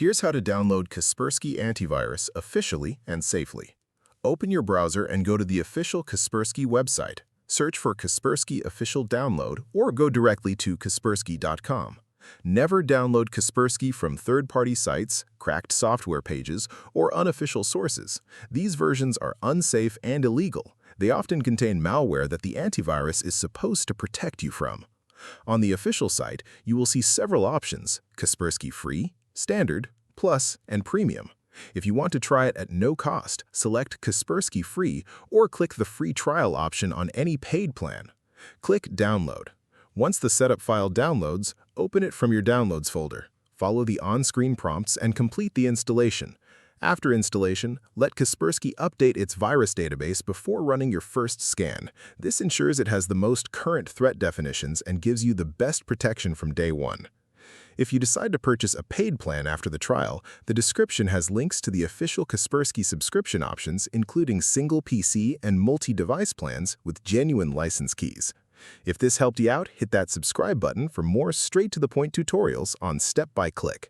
Here's how to download Kaspersky Antivirus officially and safely. Open your browser and go to the official Kaspersky website. Search for Kaspersky Official Download or go directly to kaspersky.com. Never download Kaspersky from third-party sites, cracked software pages, or unofficial sources. These versions are unsafe and illegal. They often contain malware that the antivirus is supposed to protect you from. On the official site, you will see several options: Kaspersky Free, Standard, Plus, and Premium. If you want to try it at no cost, select Kaspersky Free or click the free trial option on any paid plan. Click Download. Once the setup file downloads, open it from your Downloads folder. Follow the on-screen prompts and complete the installation. After installation, let Kaspersky update its virus database before running your first scan. This ensures it has the most current threat definitions and gives you the best protection from day one. If you decide to purchase a paid plan after the trial, the description has links to the official Kaspersky subscription options, including single PC and multi-device plans with genuine license keys. If this helped you out, hit that subscribe button for more straight-to-the-point tutorials on Step by Click.